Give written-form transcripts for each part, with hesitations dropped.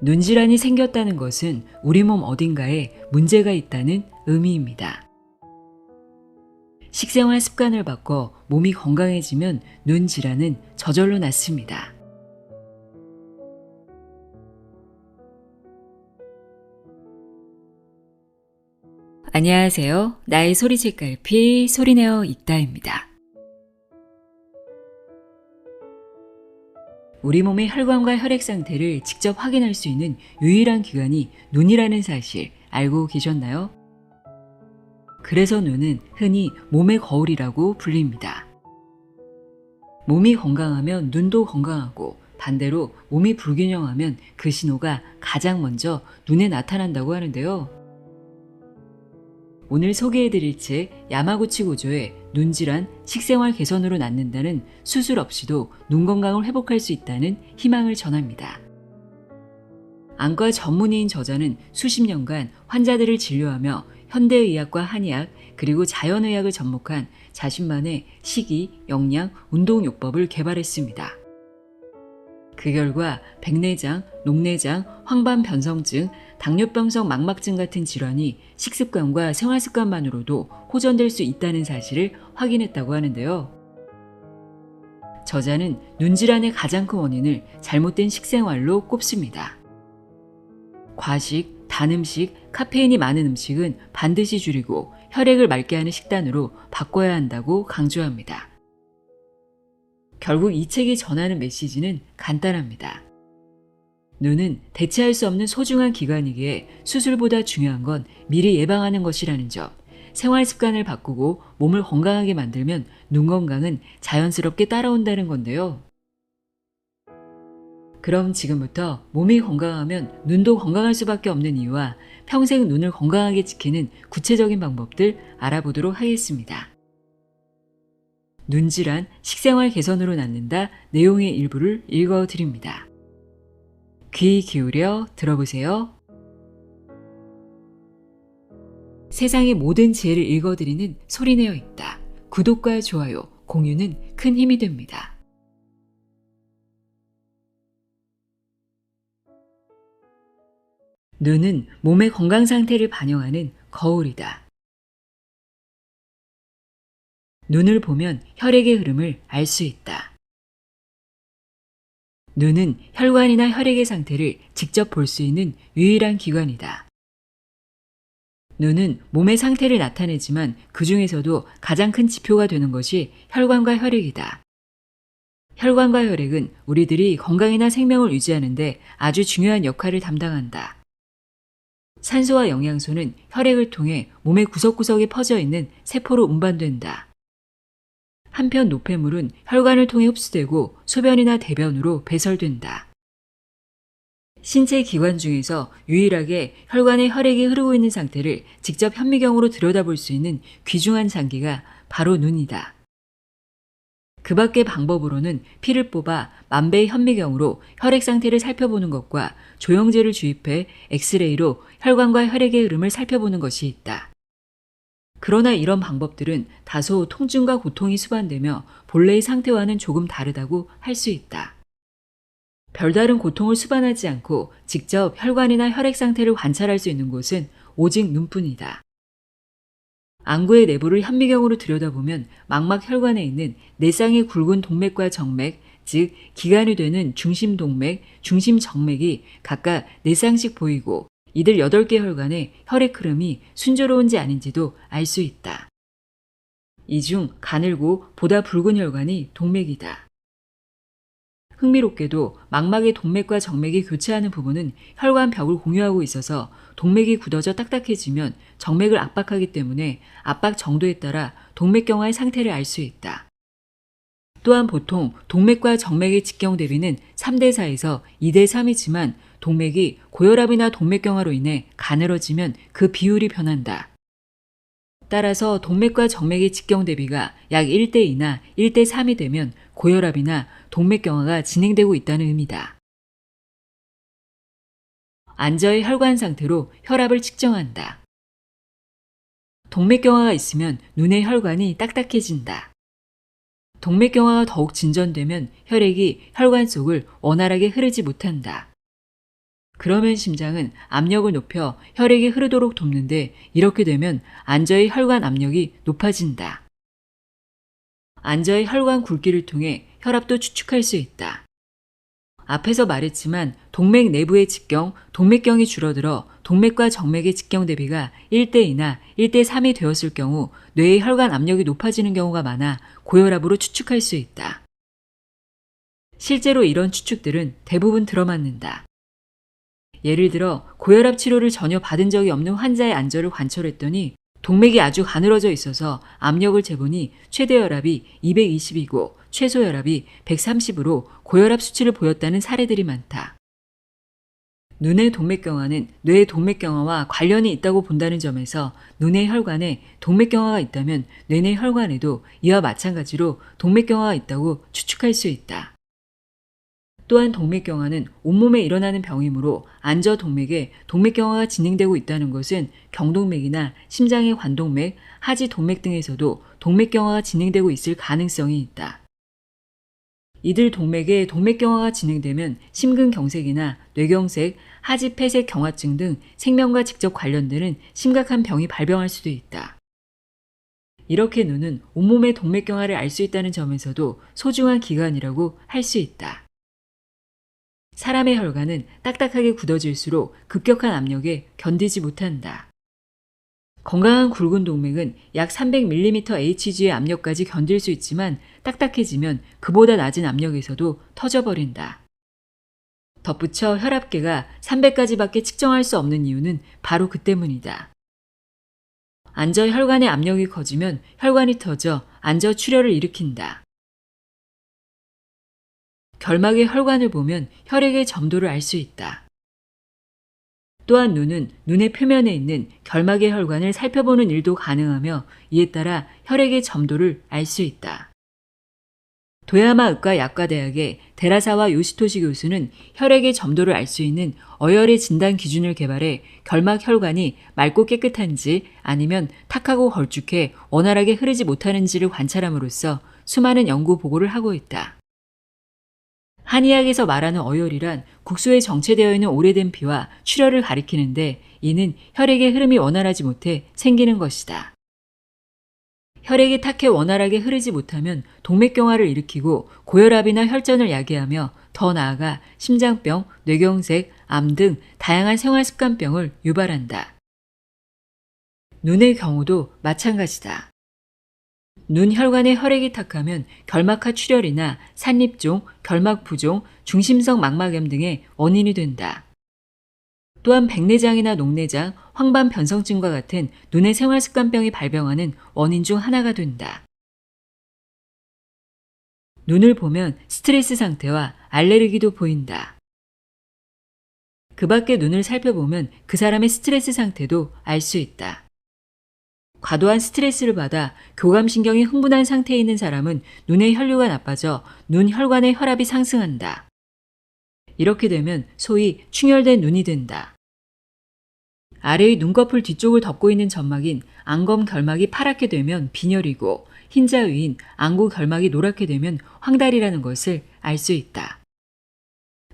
눈질환이 생겼다는 것은 우리 몸 어딘가에 문제가 있다는 의미입니다. 식생활 습관을 바꿔 몸이 건강해지면 눈 질환은 저절로 낫습니다. 안녕하세요. 나의 소리책갈피 소리내어 읽다입니다. 우리 몸의 혈관과 혈액 상태를 직접 확인할 수 있는 유일한 기관이 눈이라는 사실 알고 계셨나요? 그래서 눈은 흔히 몸의 거울이라고 불립니다. 몸이 건강하면 눈도 건강하고 반대로 몸이 불균형하면 그 신호가 가장 먼저 눈에 나타난다고 하는데요. 오늘 소개해드릴 책 야마구치 고조의 눈질환 식생활 개선으로 낫는다는 수술 없이도 눈 건강을 회복할 수 있다는 희망을 전합니다. 안과 전문의인 저자는 수십 년간 환자들을 진료하며 현대의학과 한의학 그리고 자연의학을 접목한 자신만의 식이, 영양, 운동요법을 개발했습니다. 그 결과 백내장, 녹내장, 황반변성증, 당뇨병성 망막증 같은 질환이 식습관과 생활습관만으로도 호전될 수 있다는 사실을 확인했다고 하는데요. 저자는 눈질환의 가장 큰 원인을 잘못된 식생활로 꼽습니다. 과식, 단 음식, 카페인이 많은 음식은 반드시 줄이고 혈액을 맑게 하는 식단으로 바꿔야 한다고 강조합니다. 결국 이 책이 전하는 메시지는 간단합니다. 눈은 대체할 수 없는 소중한 기관이기에 수술보다 중요한 건 미리 예방하는 것이라는 점, 생활 습관을 바꾸고 몸을 건강하게 만들면 눈 건강은 자연스럽게 따라온다는 건데요. 그럼 지금부터 몸이 건강하면 눈도 건강할 수밖에 없는 이유와 평생 눈을 건강하게 지키는 구체적인 방법들 알아보도록 하겠습니다. 눈질환, 식생활 개선으로 낫는다 내용의 일부를 읽어드립니다. 귀 기울여 들어보세요. 세상의 모든 지혜를 읽어드리는 소리내어 읽다. 구독과 좋아요, 공유는 큰 힘이 됩니다. 눈은 몸의 건강 상태를 반영하는 거울이다. 눈을 보면 혈액의 흐름을 알 수 있다. 눈은 혈관이나 혈액의 상태를 직접 볼 수 있는 유일한 기관이다. 눈은 몸의 상태를 나타내지만 그 중에서도 가장 큰 지표가 되는 것이 혈관과 혈액이다. 혈관과 혈액은 우리들이 건강이나 생명을 유지하는 데 아주 중요한 역할을 담당한다. 산소와 영양소는 혈액을 통해 몸의 구석구석에 퍼져 있는 세포로 운반된다. 한편 노폐물은 혈관을 통해 흡수되고 소변이나 대변으로 배설된다. 신체 기관 중에서 유일하게 혈관에 혈액이 흐르고 있는 상태를 직접 현미경으로 들여다볼 수 있는 귀중한 장기가 바로 눈이다. 그 밖의 방법으로는 피를 뽑아 만배의 현미경으로 혈액 상태를 살펴보는 것과 조영제를 주입해 엑스레이로 혈관과 혈액의 흐름을 살펴보는 것이 있다. 그러나 이런 방법들은 다소 통증과 고통이 수반되며 본래의 상태와는 조금 다르다고 할 수 있다. 별다른 고통을 수반하지 않고 직접 혈관이나 혈액 상태를 관찰할 수 있는 곳은 오직 눈뿐이다. 안구의 내부를 현미경으로 들여다보면 망막 혈관에 있는 네 쌍의 굵은 동맥과 정맥, 즉 기관이 되는 중심동맥, 중심정맥이 각각 네 쌍씩 보이고 이들 8개 혈관의 혈액 흐름이 순조로운지 아닌지도 알 수 있다. 이 중 가늘고 보다 붉은 혈관이 동맥이다. 흥미롭게도 망막의 동맥과 정맥이 교차하는 부분은 혈관 벽을 공유하고 있어서 동맥이 굳어져 딱딱해지면 정맥을 압박하기 때문에 압박 정도에 따라 동맥경화의 상태를 알 수 있다. 또한 보통 동맥과 정맥의 직경 대비는 3대4에서 2대3이지만 동맥이 고혈압이나 동맥경화로 인해 가늘어지면 그 비율이 변한다. 따라서 동맥과 정맥의 직경 대비가 약 1대2나 1대3이 되면 고혈압이나 동맥경화가 진행되고 있다는 의미다. 안저의 혈관 상태로 혈압을 측정한다. 동맥경화가 있으면 눈의 혈관이 딱딱해진다. 동맥경화가 더욱 진전되면 혈액이 혈관 속을 원활하게 흐르지 못한다. 그러면 심장은 압력을 높여 혈액이 흐르도록 돕는데 이렇게 되면 안저의 혈관 압력이 높아진다. 안저의 혈관 굵기를 통해 혈압도 추측할 수 있다. 앞에서 말했지만 동맥 내부의 직경, 동맥경이 줄어들어 동맥과 정맥의 직경 대비가 1대2나 1대3이 되었을 경우 뇌의 혈관 압력이 높아지는 경우가 많아 고혈압으로 추측할 수 있다. 실제로 이런 추측들은 대부분 들어맞는다. 예를 들어 고혈압 치료를 전혀 받은 적이 없는 환자의 안저를 관철했더니 동맥이 아주 가늘어져 있어서 압력을 재보니 최대 혈압이 220이고 최소 혈압이 130으로 고혈압 수치를 보였다는 사례들이 많다. 눈의 동맥경화는 뇌의 동맥경화와 관련이 있다고 본다는 점에서 눈의 혈관에 동맥경화가 있다면 뇌내 혈관에도 이와 마찬가지로 동맥경화가 있다고 추측할 수 있다. 또한 동맥경화는 온몸에 일어나는 병이므로 안저 동맥에 동맥경화가 진행되고 있다는 것은 경동맥이나 심장의 관동맥, 하지 동맥 등에서도 동맥경화가 진행되고 있을 가능성이 있다. 이들 동맥에 동맥경화가 진행되면 심근경색이나 뇌경색, 하지 폐색 경화증 등 생명과 직접 관련되는 심각한 병이 발병할 수도 있다. 이렇게 눈은 온몸의 동맥경화를 알 수 있다는 점에서도 소중한 기관이라고 할 수 있다. 사람의 혈관은 딱딱하게 굳어질수록 급격한 압력에 견디지 못한다. 건강한 굵은 동맥은 약 300mmHg의 압력까지 견딜 수 있지만 딱딱해지면 그보다 낮은 압력에서도 터져버린다. 덧붙여 혈압계가 300까지밖에 측정할 수 없는 이유는 바로 그 때문이다. 안저 혈관의 압력이 커지면 혈관이 터져 안저 출혈을 일으킨다. 결막의 혈관을 보면 혈액의 점도를 알 수 있다. 또한 눈은 눈의 표면에 있는 결막의 혈관을 살펴보는 일도 가능하며 이에 따라 혈액의 점도를 알 수 있다. 도야마 의과 약과대학의 데라사와 요시토시 교수는 혈액의 점도를 알 수 있는 어혈의 진단 기준을 개발해 결막 혈관이 맑고 깨끗한지 아니면 탁하고 걸쭉해 원활하게 흐르지 못하는지를 관찰함으로써 수많은 연구 보고를 하고 있다. 한의학에서 말하는 어혈이란 국소에 정체되어 있는 오래된 피와 출혈을 가리키는데 이는 혈액의 흐름이 원활하지 못해 생기는 것이다. 혈액이 탁해 원활하게 흐르지 못하면 동맥경화를 일으키고 고혈압이나 혈전을 야기하며 더 나아가 심장병, 뇌경색, 암 등 다양한 생활습관병을 유발한다. 눈의 경우도 마찬가지다. 눈 혈관에 혈액이 탁하면 결막하 출혈이나 산립종, 결막부종, 중심성 망막염 등의 원인이 된다. 또한 백내장이나 녹내장, 황반변성증과 같은 눈의 생활습관병이 발병하는 원인 중 하나가 된다. 눈을 보면 스트레스 상태와 알레르기도 보인다. 그 밖에 눈을 살펴보면 그 사람의 스트레스 상태도 알 수 있다. 과도한 스트레스를 받아 교감신경이 흥분한 상태에 있는 사람은 눈의 혈류가 나빠져 눈 혈관의 혈압이 상승한다. 이렇게 되면 소위 충혈된 눈이 된다. 아래의 눈꺼풀 뒤쪽을 덮고 있는 점막인 안검 결막이 파랗게 되면 빈혈이고 흰자 위인 안구 결막이 노랗게 되면 황달이라는 것을 알 수 있다.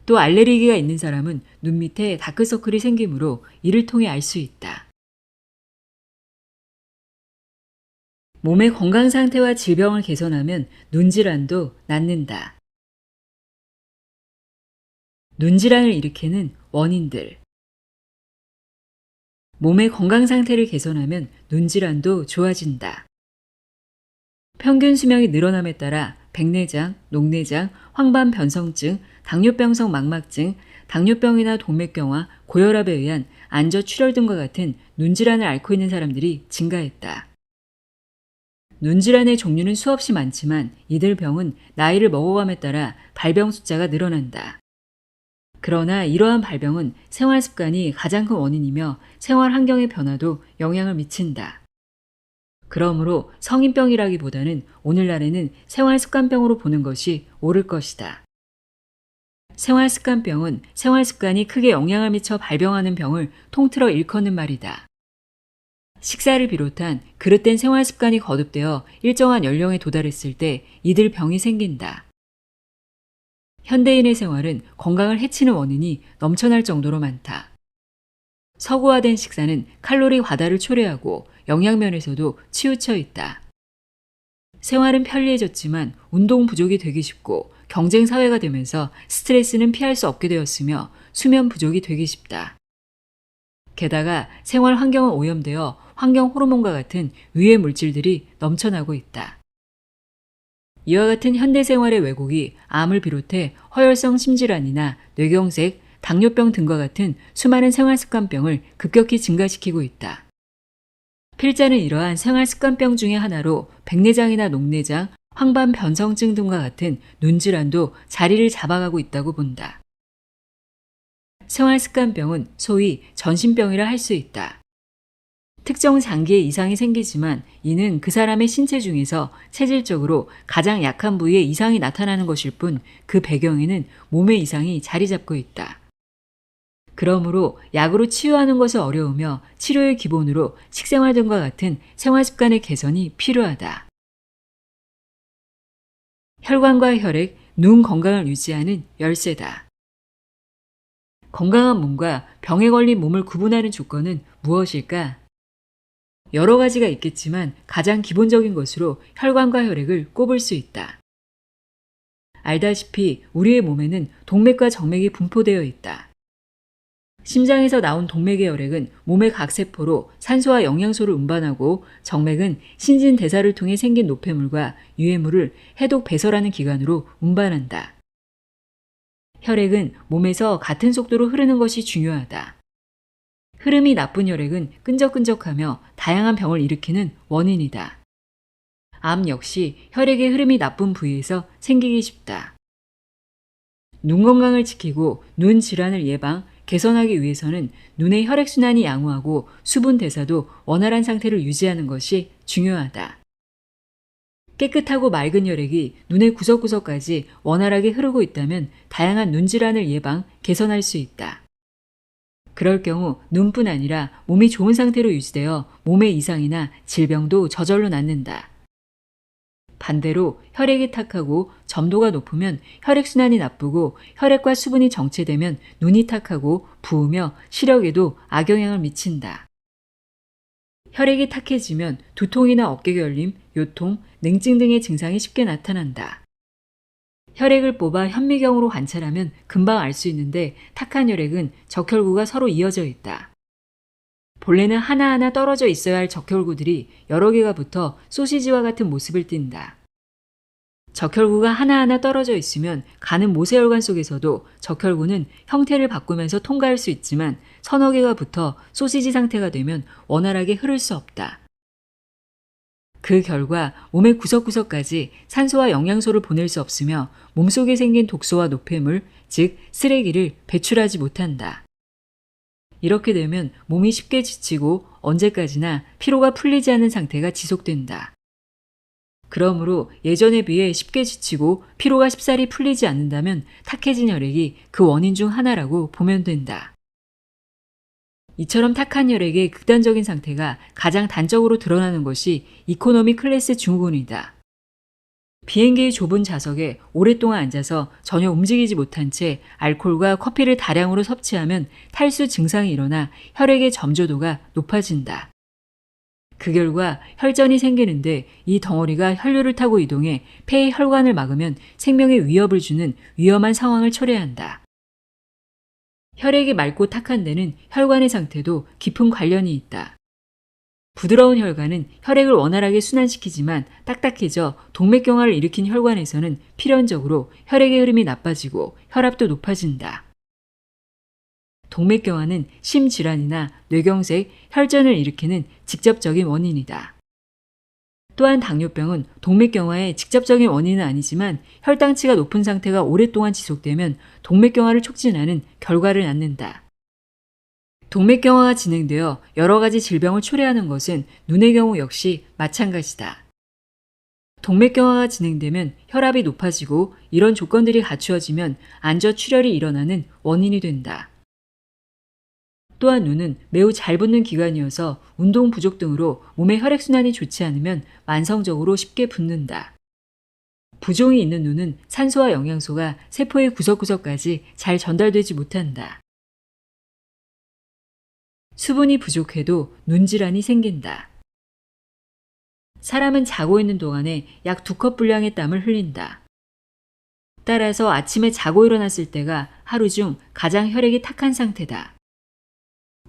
또 알레르기가 있는 사람은 눈 밑에 다크서클이 생기므로 이를 통해 알 수 있다. 몸의 건강 상태와 질병을 개선하면 눈질환도 낫는다. 눈질환을 일으키는 원인들. 몸의 건강 상태를 개선하면 눈질환도 좋아진다. 평균 수명이 늘어남에 따라 백내장, 녹내장, 황반변성증, 당뇨병성 망막증, 당뇨병이나 동맥경화, 고혈압에 의한 안저출혈 등과 같은 눈질환을 앓고 있는 사람들이 증가했다. 눈질환의 종류는 수없이 많지만 이들 병은 나이를 먹어감에 따라 발병 숫자가 늘어난다. 그러나 이러한 발병은 생활 습관이 가장 큰 원인이며 생활 환경의 변화도 영향을 미친다. 그러므로 성인병이라기보다는 오늘날에는 생활 습관병으로 보는 것이 옳을 것이다. 생활 습관병은 생활 습관이 크게 영향을 미쳐 발병하는 병을 통틀어 일컫는 말이다. 식사를 비롯한 그릇된 생활 습관이 거듭되어 일정한 연령에 도달했을 때 이들 병이 생긴다. 현대인의 생활은 건강을 해치는 원인이 넘쳐날 정도로 많다. 서구화된 식사는 칼로리 과다를 초래하고 영양면에서도 치우쳐 있다. 생활은 편리해졌지만 운동 부족이 되기 쉽고 경쟁 사회가 되면서 스트레스는 피할 수 없게 되었으며 수면 부족이 되기 쉽다. 게다가 생활 환경은 오염되어 환경 호르몬과 같은 유해 물질들이 넘쳐나고 있다. 이와 같은 현대 생활의 왜곡이 암을 비롯해 허혈성 심질환이나 뇌경색, 당뇨병 등과 같은 수많은 생활습관병을 급격히 증가시키고 있다. 필자는 이러한 생활습관병 중의 하나로 백내장이나 녹내장, 황반변성증 등과 같은 눈질환도 자리를 잡아가고 있다고 본다. 생활습관병은 소위 전신병이라 할 수 있다. 특정 장기에 이상이 생기지만 이는 그 사람의 신체 중에서 체질적으로 가장 약한 부위에 이상이 나타나는 것일 뿐 그 배경에는 몸의 이상이 자리 잡고 있다. 그러므로 약으로 치유하는 것은 어려우며 치료의 기본으로 식생활 등과 같은 생활습관의 개선이 필요하다. 혈관과 혈액, 눈 건강을 유지하는 열쇠다. 건강한 몸과 병에 걸린 몸을 구분하는 조건은 무엇일까? 여러 가지가 있겠지만 가장 기본적인 것으로 혈관과 혈액을 꼽을 수 있다. 알다시피 우리의 몸에는 동맥과 정맥이 분포되어 있다. 심장에서 나온 동맥의 혈액은 몸의 각 세포로 산소와 영양소를 운반하고 정맥은 신진대사를 통해 생긴 노폐물과 유해물을 해독 배설하는 기관으로 운반한다. 혈액은 몸에서 같은 속도로 흐르는 것이 중요하다. 흐름이 나쁜 혈액은 끈적끈적하며 다양한 병을 일으키는 원인이다. 암 역시 혈액의 흐름이 나쁜 부위에서 생기기 쉽다. 눈 건강을 지키고 눈 질환을 예방, 개선하기 위해서는 눈의 혈액순환이 양호하고 수분 대사도 원활한 상태를 유지하는 것이 중요하다. 깨끗하고 맑은 혈액이 눈의 구석구석까지 원활하게 흐르고 있다면 다양한 눈 질환을 예방, 개선할 수 있다. 그럴 경우 눈뿐 아니라 몸이 좋은 상태로 유지되어 몸의 이상이나 질병도 저절로 낫는다. 반대로 혈액이 탁하고 점도가 높으면 혈액순환이 나쁘고 혈액과 수분이 정체되면 눈이 탁하고 부으며 시력에도 악영향을 미친다. 혈액이 탁해지면 두통이나 어깨결림, 요통, 냉증 등의 증상이 쉽게 나타난다. 혈액을 뽑아 현미경으로 관찰하면 금방 알 수 있는데 탁한 혈액은 적혈구가 서로 이어져 있다. 본래는 하나하나 떨어져 있어야 할 적혈구들이 여러 개가 붙어 소시지와 같은 모습을 띈다. 적혈구가 하나하나 떨어져 있으면 가는 모세혈관 속에서도 적혈구는 형태를 바꾸면서 통과할 수 있지만 서너 개가 붙어 소시지 상태가 되면 원활하게 흐를 수 없다. 그 결과 몸의 구석구석까지 산소와 영양소를 보낼 수 없으며 몸속에 생긴 독소와 노폐물, 즉 쓰레기를 배출하지 못한다. 이렇게 되면 몸이 쉽게 지치고 언제까지나 피로가 풀리지 않은 상태가 지속된다. 그러므로 예전에 비해 쉽게 지치고 피로가 쉽사리 풀리지 않는다면 탁해진 혈액이 그 원인 중 하나라고 보면 된다. 이처럼 탁한 혈액의 극단적인 상태가 가장 단적으로 드러나는 것이 이코노미 클래스 증후군이다. 비행기의 좁은 좌석에 오랫동안 앉아서 전혀 움직이지 못한 채 알코올과 커피를 다량으로 섭취하면 탈수 증상이 일어나 혈액의 점조도가 높아진다. 그 결과 혈전이 생기는데 이 덩어리가 혈류를 타고 이동해 폐의 혈관을 막으면 생명에 위협을 주는 위험한 상황을 초래한다. 혈액이 맑고 탁한 데는 혈관의 상태도 깊은 관련이 있다. 부드러운 혈관은 혈액을 원활하게 순환시키지만 딱딱해져 동맥경화를 일으킨 혈관에서는 필연적으로 혈액의 흐름이 나빠지고 혈압도 높아진다. 동맥경화는 심질환이나 뇌경색, 혈전을 일으키는 직접적인 원인이다. 또한 당뇨병은 동맥경화의 직접적인 원인은 아니지만 혈당치가 높은 상태가 오랫동안 지속되면 동맥경화를 촉진하는 결과를 낳는다. 동맥경화가 진행되어 여러 가지 질병을 초래하는 것은 눈의 경우 역시 마찬가지다. 동맥경화가 진행되면 혈압이 높아지고 이런 조건들이 갖추어지면 안저출혈이 일어나는 원인이 된다. 또한 눈은 매우 잘 붓는 기관이어서 운동 부족 등으로 몸의 혈액순환이 좋지 않으면 만성적으로 쉽게 붓는다. 부종이 있는 눈은 산소와 영양소가 세포의 구석구석까지 잘 전달되지 못한다. 수분이 부족해도 눈질환이 생긴다. 사람은 자고 있는 동안에 약 2컵 분량의 땀을 흘린다. 따라서 아침에 자고 일어났을 때가 하루 중 가장 혈액이 탁한 상태다.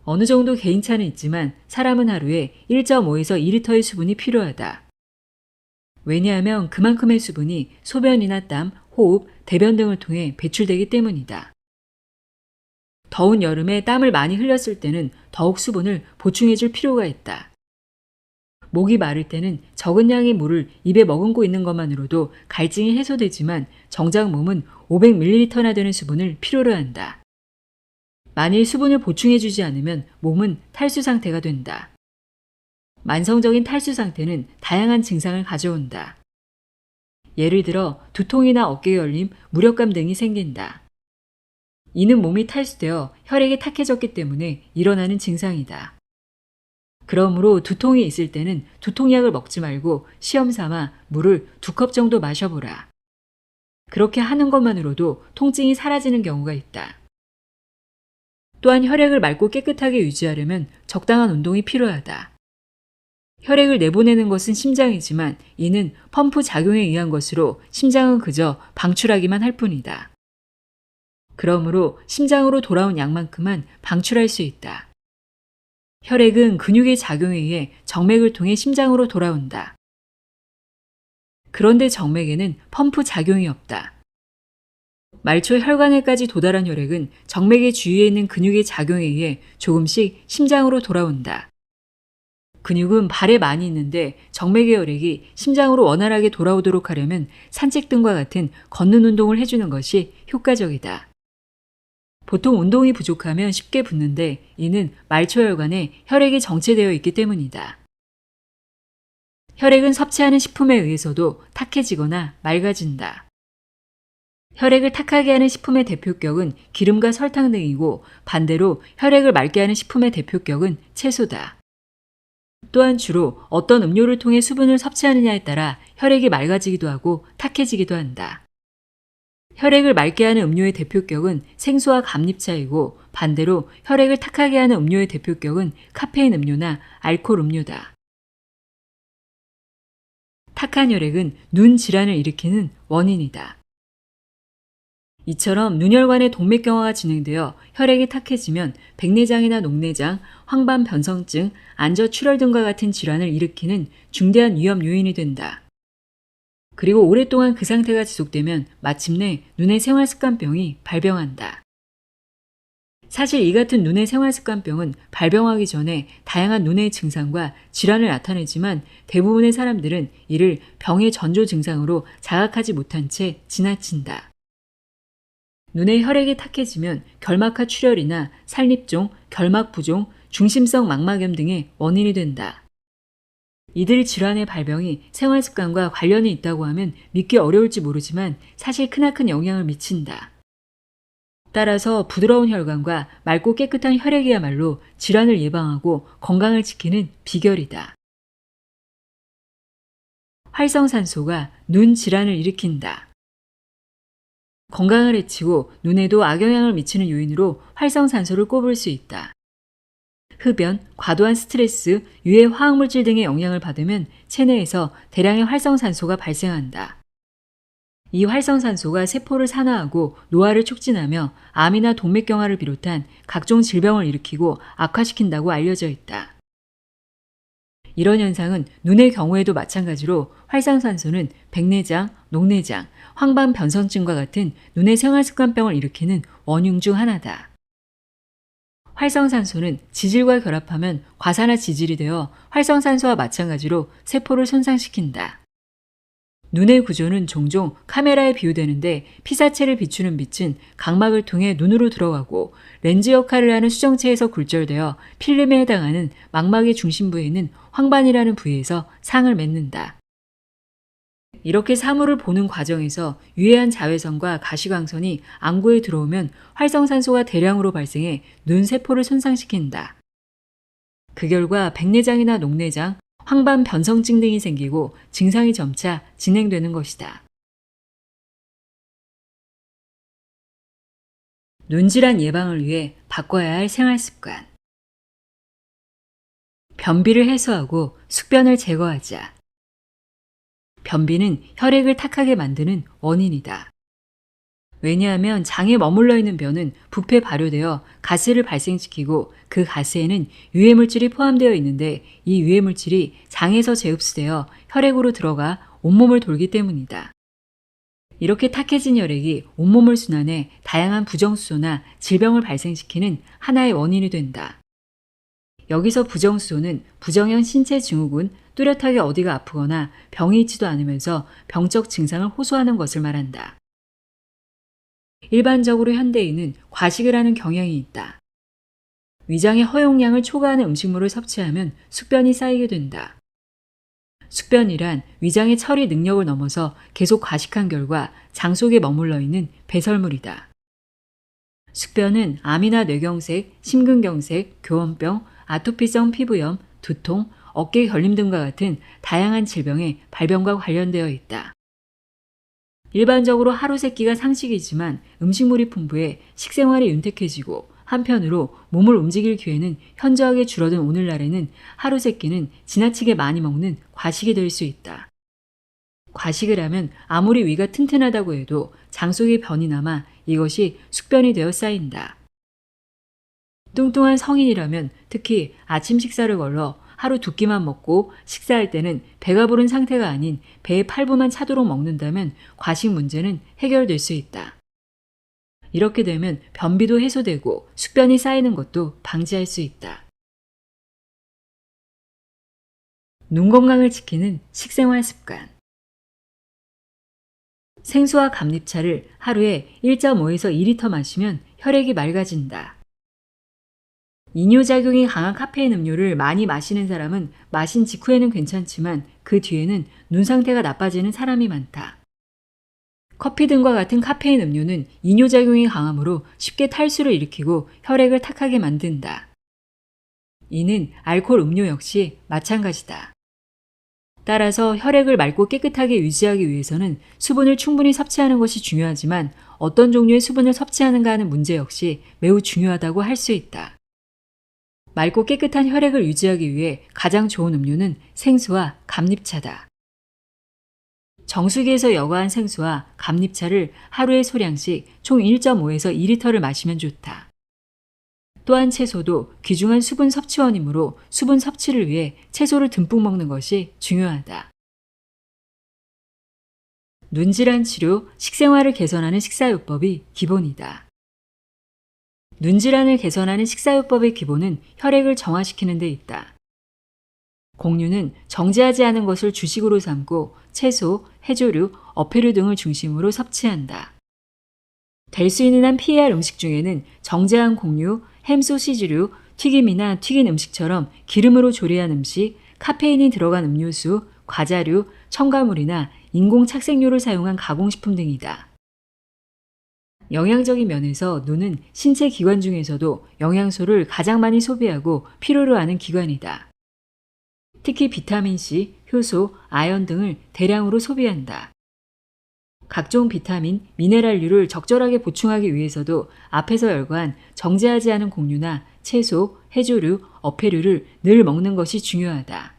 어느 정도 개인차는 있지만 사람은 하루에 1.5에서 2리터의 수분이 필요하다. 왜냐하면 그만큼의 수분이 소변이나 땀, 호흡, 대변 등을 통해 배출되기 때문이다. 더운 여름에 땀을 많이 흘렸을 때는 더욱 수분을 보충해줄 필요가 있다. 목이 마를 때는 적은 양의 물을 입에 머금고 있는 것만으로도 갈증이 해소되지만 정작 몸은 500ml나 되는 수분을 필요로 한다. 만일 수분을 보충해주지 않으면 몸은 탈수 상태가 된다. 만성적인 탈수 상태는 다양한 증상을 가져온다. 예를 들어 두통이나 어깨 결림, 무력감 등이 생긴다. 이는 몸이 탈수되어 혈액이 탁해졌기 때문에 일어나는 증상이다. 그러므로 두통이 있을 때는 두통약을 먹지 말고 시험 삼아 물을 2컵 정도 마셔보라. 그렇게 하는 것만으로도 통증이 사라지는 경우가 있다. 또한 혈액을 맑고 깨끗하게 유지하려면 적당한 운동이 필요하다. 혈액을 내보내는 것은 심장이지만 이는 펌프 작용에 의한 것으로 심장은 그저 방출하기만 할 뿐이다. 그러므로 심장으로 돌아온 양만큼만 방출할 수 있다. 혈액은 근육의 작용에 의해 정맥을 통해 심장으로 돌아온다. 그런데 정맥에는 펌프 작용이 없다. 말초 혈관에까지 도달한 혈액은 정맥의 주위에 있는 근육의 작용에 의해 조금씩 심장으로 돌아온다. 근육은 발에 많이 있는데 정맥의 혈액이 심장으로 원활하게 돌아오도록 하려면 산책 등과 같은 걷는 운동을 해주는 것이 효과적이다. 보통 운동이 부족하면 쉽게 붓는데 이는 말초혈관에 혈액이 정체되어 있기 때문이다. 혈액은 섭취하는 식품에 의해서도 탁해지거나 맑아진다. 혈액을 탁하게 하는 식품의 대표격은 기름과 설탕 등이고 반대로 혈액을 맑게 하는 식품의 대표격은 채소다. 또한 주로 어떤 음료를 통해 수분을 섭취하느냐에 따라 혈액이 맑아지기도 하고 탁해지기도 한다. 혈액을 맑게 하는 음료의 대표격은 생수와 감립차이고 반대로 혈액을 탁하게 하는 음료의 대표격은 카페인 음료나 알코올 음료다. 탁한 혈액은 눈 질환을 일으키는 원인이다. 이처럼 눈혈관의 동맥경화가 진행되어 혈액이 탁해지면 백내장이나 녹내장, 황반변성증, 안저출혈 등과 같은 질환을 일으키는 중대한 위험 요인이 된다. 그리고 오랫동안 그 상태가 지속되면 마침내 눈의 생활습관병이 발병한다. 사실 이 같은 눈의 생활습관병은 발병하기 전에 다양한 눈의 증상과 질환을 나타내지만 대부분의 사람들은 이를 병의 전조 증상으로 자각하지 못한 채 지나친다. 눈의 혈액이 탁해지면 결막하 출혈이나 살립종, 결막부종, 중심성 망막염 등의 원인이 된다. 이들 질환의 발병이 생활습관과 관련이 있다고 하면 믿기 어려울지 모르지만 사실 크나큰 영향을 미친다. 따라서 부드러운 혈관과 맑고 깨끗한 혈액이야말로 질환을 예방하고 건강을 지키는 비결이다. 활성산소가 눈 질환을 일으킨다. 건강을 해치고 눈에도 악영향을 미치는 요인으로 활성산소를 꼽을 수 있다. 흡연, 과도한 스트레스, 유해 화학물질 등의 영향을 받으면 체내에서 대량의 활성산소가 발생한다. 이 활성산소가 세포를 산화하고 노화를 촉진하며 암이나 동맥경화를 비롯한 각종 질병을 일으키고 악화시킨다고 알려져 있다. 이런 현상은 눈의 경우에도 마찬가지로 활성산소는 백내장, 녹내장, 황반변성증과 같은 눈의 생활습관병을 일으키는 원흉 중 하나다. 활성산소는 지질과 결합하면 과산화 지질이 되어 활성산소와 마찬가지로 세포를 손상시킨다. 눈의 구조는 종종 카메라에 비유되는데 피사체를 비추는 빛은 각막을 통해 눈으로 들어가고 렌즈 역할을 하는 수정체에서 굴절되어 필름에 해당하는 망막의 중심부에 있는 황반이라는 부위에서 상을 맺는다. 이렇게 사물을 보는 과정에서 유해한 자외선과 가시광선이 안구에 들어오면 활성산소가 대량으로 발생해 눈 세포를 손상시킨다. 그 결과 백내장이나 녹내장, 황반변성증 등이 생기고 증상이 점차 진행되는 것이다. 눈질환 예방을 위해 바꿔야 할 생활 습관. 변비를 해소하고 숙변을 제거하자. 변비는 혈액을 탁하게 만드는 원인이다. 왜냐하면 장에 머물러 있는 변은 부패 발효되어 가스를 발생시키고 그 가스에는 유해물질이 포함되어 있는데 이 유해물질이 장에서 재흡수되어 혈액으로 들어가 온몸을 돌기 때문이다. 이렇게 탁해진 혈액이 온몸을 순환해 다양한 부정수소나 질병을 발생시키는 하나의 원인이 된다. 여기서 부정수소는 부정형 신체 증후군, 뚜렷하게 어디가 아프거나 병이 있지도 않으면서 병적 증상을 호소하는 것을 말한다. 일반적으로 현대인은 과식을 하는 경향이 있다. 위장의 허용량을 초과하는 음식물을 섭취하면 숙변이 쌓이게 된다. 숙변이란 위장의 처리 능력을 넘어서 계속 과식한 결과 장 속에 머물러 있는 배설물이다. 숙변은 암이나 뇌경색, 심근경색, 교원병, 아토피성 피부염, 두통, 어깨 결림 등과 같은 다양한 질병의 발병과 관련되어 있다. 일반적으로 하루 세 끼가 상식이지만 음식물이 풍부해 식생활이 윤택해지고 한편으로 몸을 움직일 기회는 현저하게 줄어든 오늘날에는 하루 세 끼는 지나치게 많이 먹는 과식이 될 수 있다. 과식을 하면 아무리 위가 튼튼하다고 해도 장 속에 변이 남아 이것이 숙변이 되어 쌓인다. 뚱뚱한 성인이라면 특히 아침 식사를 걸러 하루 두 끼만 먹고 식사할 때는 배가 부른 상태가 아닌 배의 8부만 차도록 먹는다면 과식 문제는 해결될 수 있다. 이렇게 되면 변비도 해소되고 숙변이 쌓이는 것도 방지할 수 있다. 눈 건강을 지키는 식생활 습관. 생수와 감립차를 하루에 1.5에서 2리터 마시면 혈액이 맑아진다. 이뇨작용이 강한 카페인 음료를 많이 마시는 사람은 마신 직후에는 괜찮지만 그 뒤에는 눈 상태가 나빠지는 사람이 많다. 커피 등과 같은 카페인 음료는 이뇨작용이 강하므로 쉽게 탈수를 일으키고 혈액을 탁하게 만든다. 이는 알코올 음료 역시 마찬가지다. 따라서 혈액을 맑고 깨끗하게 유지하기 위해서는 수분을 충분히 섭취하는 것이 중요하지만 어떤 종류의 수분을 섭취하는가 하는 문제 역시 매우 중요하다고 할 수 있다. 맑고 깨끗한 혈액을 유지하기 위해 가장 좋은 음료는 생수와 감립차다. 정수기에서 여과한 생수와 감립차를 하루에 소량씩 총 1.5에서 2리터를 마시면 좋다. 또한 채소도 귀중한 수분 섭취원이므로 수분 섭취를 위해 채소를 듬뿍 먹는 것이 중요하다. 눈질환 치료, 식생활을 개선하는 식사요법이 기본이다. 눈질환을 개선하는 식사요법의 기본은 혈액을 정화시키는 데 있다. 곡류는 정제하지 않은 것을 주식으로 삼고 채소, 해조류, 어패류 등을 중심으로 섭취한다. 될 수 있는 한 피해야 할 음식 중에는 정제한 곡류, 햄 소시지류, 튀김이나 튀긴 음식처럼 기름으로 조리한 음식, 카페인이 들어간 음료수, 과자류, 첨가물이나 인공 착색료를 사용한 가공식품 등이다. 영양적인 면에서 눈은 신체 기관 중에서도 영양소를 가장 많이 소비하고 필요로 하는 기관이다. 특히 비타민C, 효소, 아연 등을 대량으로 소비한다. 각종 비타민, 미네랄류를 적절하게 보충하기 위해서도 앞에서 열거한 정제하지 않은 곡류나 채소, 해조류, 어패류를 늘 먹는 것이 중요하다.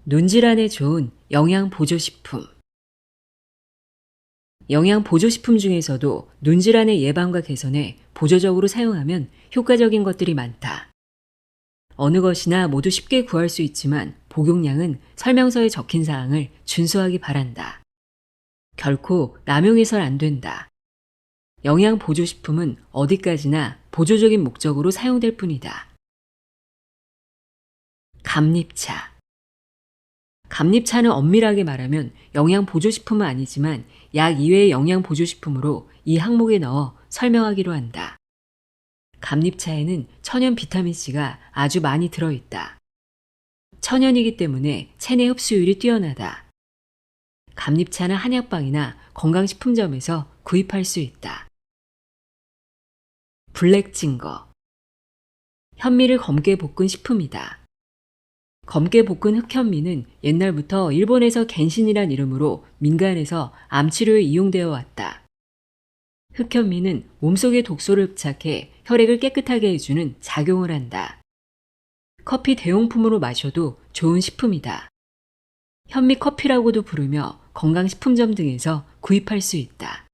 눈질환에 좋은 영양보조식품. 영양보조식품 중에서도 눈질환의 예방과 개선에 보조적으로 사용하면 효과적인 것들이 많다. 어느 것이나 모두 쉽게 구할 수 있지만 복용량은 설명서에 적힌 사항을 준수하기 바란다. 결코 남용해서는 안 된다. 영양보조식품은 어디까지나 보조적인 목적으로 사용될 뿐이다. 감립차. 감립차는 엄밀하게 말하면 영양보조식품은 아니지만 약 이외의 영양보조식품으로 이 항목에 넣어 설명하기로 한다. 감립차에는 천연 비타민C가 아주 많이 들어있다. 천연이기 때문에 체내 흡수율이 뛰어나다. 감립차는 한약방이나 건강식품점에서 구입할 수 있다. 블랙징거. 현미를 검게 볶은 식품이다. 검게 볶은 흑현미는 옛날부터 일본에서 겐신이란 이름으로 민간에서 암치료에 이용되어 왔다. 흑현미는 몸속의 독소를 흡착해 혈액을 깨끗하게 해주는 작용을 한다. 커피 대용품으로 마셔도 좋은 식품이다. 현미 커피라고도 부르며 건강식품점 등에서 구입할 수 있다.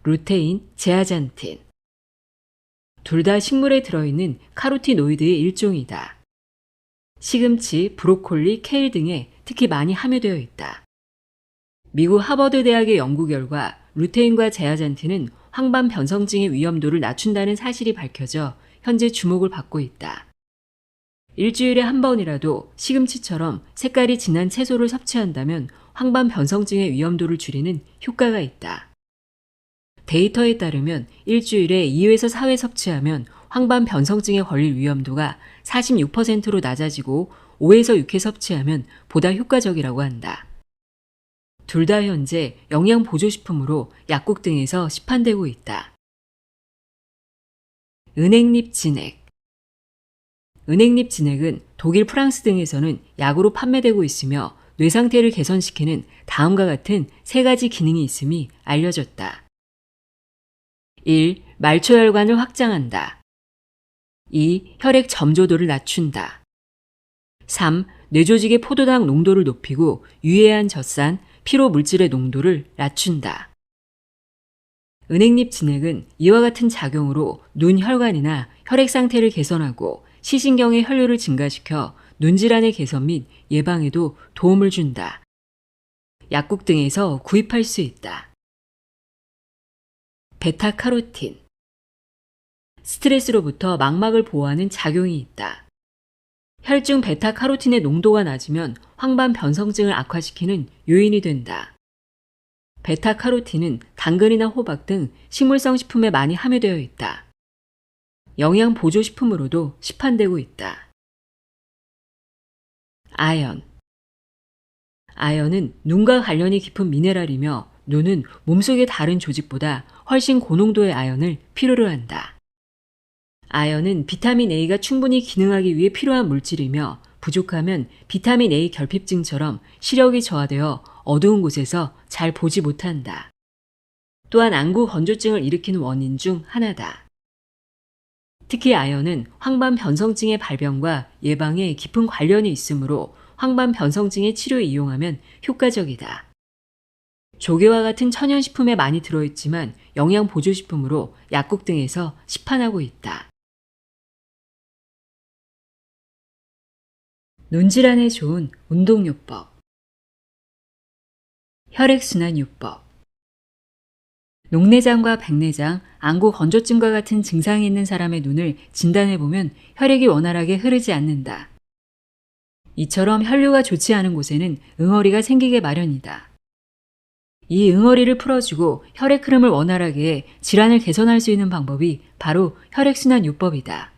루테인, 제아잔틴. 둘 다 식물에 들어있는 카로티노이드의 일종이다. 시금치, 브로콜리, 케일 등에 특히 많이 함유되어 있다. 미국 하버드 대학의 연구 결과 루테인과 제아잔틴은 황반 변성증의 위험도를 낮춘다는 사실이 밝혀져 현재 주목을 받고 있다. 일주일에 한 번이라도 시금치처럼 색깔이 진한 채소를 섭취한다면 황반 변성증의 위험도를 줄이는 효과가 있다. 데이터에 따르면 일주일에 2회에서 4회 섭취하면 황반 변성증에 걸릴 위험도가 46%로 낮아지고 5에서 6회 섭취하면 보다 효과적이라고 한다. 둘 다 현재 영양 보조식품으로 약국 등에서 시판되고 있다. 은행잎 진액. 은행잎 진액은 독일, 프랑스 등에서는 약으로 판매되고 있으며 뇌 상태를 개선시키는 다음과 같은 3가지 기능이 있음이 알려졌다. 1. 말초혈관을 확장한다. 2. 혈액 점조도를 낮춘다. 3. 뇌조직의 포도당 농도를 높이고 유해한 젖산, 피로 물질의 농도를 낮춘다. 은행잎 진액은 이와 같은 작용으로 눈 혈관이나 혈액 상태를 개선하고 시신경의 혈류를 증가시켜 눈 질환의 개선 및 예방에도 도움을 준다. 약국 등에서 구입할 수 있다. 베타카로틴. 스트레스로부터 망막을 보호하는 작용이 있다. 혈중 베타카로틴의 농도가 낮으면 황반 변성증을 악화시키는 요인이 된다. 베타카로틴은 당근이나 호박 등 식물성 식품에 많이 함유되어 있다. 영양 보조식품으로도 시판되고 있다. 아연. 아연은 눈과 관련이 깊은 미네랄이며 눈은 몸속의 다른 조직보다 훨씬 고농도의 아연을 필요로 한다. 아연은 비타민 A가 충분히 기능하기 위해 필요한 물질이며 부족하면 비타민 A 결핍증처럼 시력이 저하되어 어두운 곳에서 잘 보지 못한다. 또한 안구 건조증을 일으키는 원인 중 하나다. 특히 아연은 황반 변성증의 발병과 예방에 깊은 관련이 있으므로 황반 변성증의 치료에 이용하면 효과적이다. 조개와 같은 천연식품에 많이 들어있지만 영양 보조식품으로 약국 등에서 시판하고 있다. 눈질환에 좋은 운동요법. 혈액순환요법. 녹내장과 백내장, 안구 건조증과 같은 증상이 있는 사람의 눈을 진단해보면 혈액이 원활하게 흐르지 않는다. 이처럼 혈류가 좋지 않은 곳에는 응어리가 생기게 마련이다. 이 응어리를 풀어주고 혈액 흐름을 원활하게 해 질환을 개선할 수 있는 방법이 바로 혈액순환요법이다.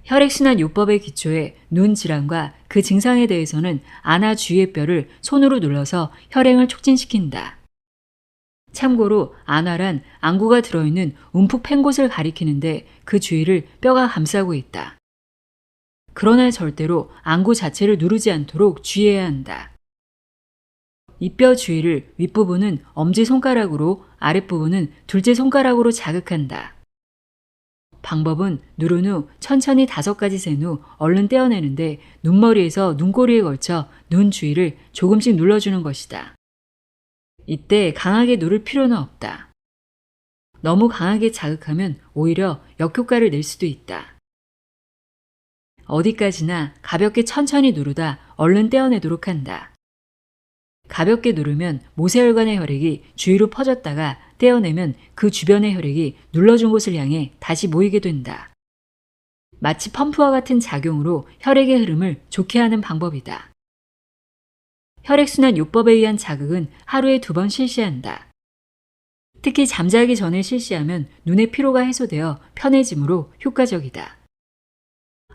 혈액순환요법의 기초에 눈 질환과 그 증상에 대해서는 안아 주위의 뼈를 손으로 눌러서 혈행을 촉진시킨다. 참고로 안아란 안구가 들어있는 움푹 팬 곳을 가리키는데 그 주위를 뼈가 감싸고 있다. 그러나 절대로 안구 자체를 누르지 않도록 주의해야 한다. 이 뼈 주위를 윗부분은 엄지손가락으로, 아랫부분은 둘째 손가락으로 자극한다. 방법은 누른 후 천천히 5가지 센 후 얼른 떼어내는데 눈머리에서 눈꼬리에 걸쳐 눈 주위를 조금씩 눌러주는 것이다. 이때 강하게 누를 필요는 없다. 너무 강하게 자극하면 오히려 역효과를 낼 수도 있다. 어디까지나 가볍게 천천히 누르다 얼른 떼어내도록 한다. 가볍게 누르면 모세혈관의 혈액이 주위로 퍼졌다가 떼어내면 그 주변의 혈액이 눌러준 곳을 향해 다시 모이게 된다. 마치 펌프와 같은 작용으로 혈액의 흐름을 좋게 하는 방법이다. 혈액순환요법에 의한 자극은 하루에 2번 실시한다. 특히 잠자기 전에 실시하면 눈의 피로가 해소되어 편해지므로 효과적이다.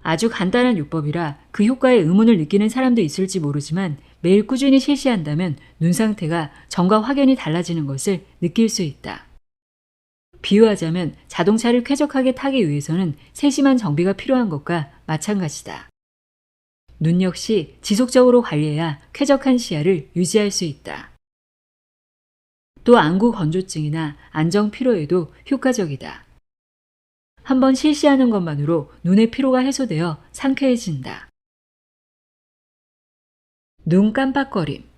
아주 간단한 요법이라 그 효과에 의문을 느끼는 사람도 있을지 모르지만 매일 꾸준히 실시한다면 눈 상태가 전과 확연히 달라지는 것을 느낄 수 있다. 비유하자면 자동차를 쾌적하게 타기 위해서는 세심한 정비가 필요한 것과 마찬가지다. 눈 역시 지속적으로 관리해야 쾌적한 시야를 유지할 수 있다. 또 안구 건조증이나 안정 피로에도 효과적이다. 한번 실시하는 것만으로 눈의 피로가 해소되어 상쾌해진다. 눈 깜빡거림.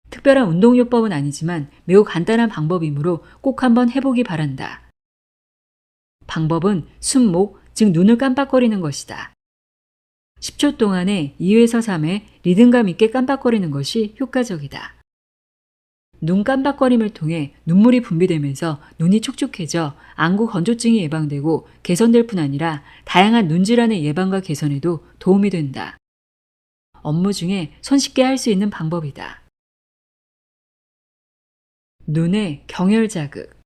특별한 운동요법은 아니지만 매우 간단한 방법이므로 꼭 한번 해보기 바란다. 방법은 숨목, 즉 눈을 깜빡거리는 것이다. 10초 동안에 2회에서 3회 리듬감 있게 깜빡거리는 것이 효과적이다. 눈 깜빡거림을 통해 눈물이 분비되면서 눈이 촉촉해져 안구 건조증이 예방되고 개선될 뿐 아니라 다양한 눈질환의 예방과 개선에도 도움이 된다. 업무 중에 손쉽게 할 수 있는 방법이다. 눈의 경혈 자극.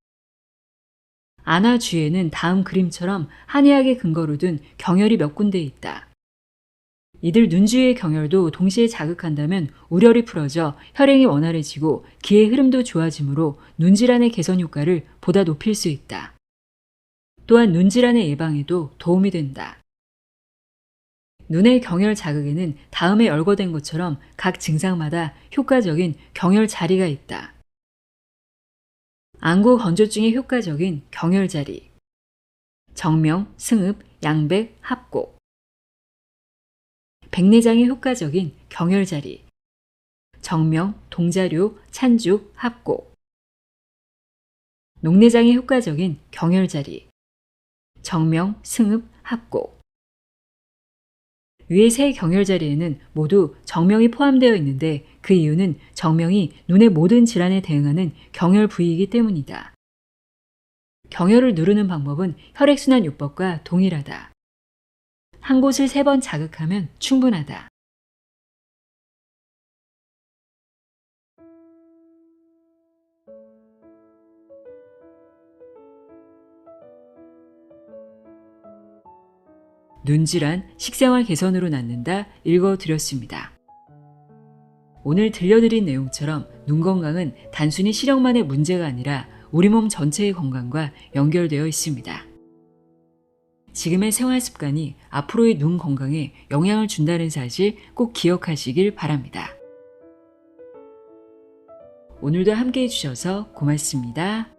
안화 주위에는 다음 그림처럼 한의학의 근거로 둔 경혈이 몇 군데 있다. 이들 눈 주위의 경혈도 동시에 자극한다면 우열이 풀어져 혈행이 원활해지고 기의 흐름도 좋아지므로 눈질환의 개선 효과를 보다 높일 수 있다. 또한 눈질환의 예방에도 도움이 된다. 눈의 경혈 자극에는 다음에 열거된 것처럼 각 증상마다 효과적인 경혈 자리가 있다. 안구 건조증에 효과적인 경혈 자리. 정명, 승읍, 양백, 합곡. 백내장에 효과적인 경혈 자리. 정명, 동자료, 찬죽, 합곡. 녹내장에 효과적인 경혈 자리. 정명, 승읍, 합곡. 위의 세 경혈 자리에는 모두 정명이 포함되어 있는데 그 이유는 정명이 눈의 모든 질환에 대응하는 경혈 부위이기 때문이다. 경혈을 누르는 방법은 혈액순환요법과 동일하다. 한 곳을 3번 자극하면 충분하다. 눈질환, 식생활 개선으로 낫는다 읽어드렸습니다. 오늘 들려드린 내용처럼 눈 건강은 단순히 시력만의 문제가 아니라 우리 몸 전체의 건강과 연결되어 있습니다. 지금의 생활 습관이 앞으로의 눈 건강에 영향을 준다는 사실 꼭 기억하시길 바랍니다. 오늘도 함께 해주셔서 고맙습니다.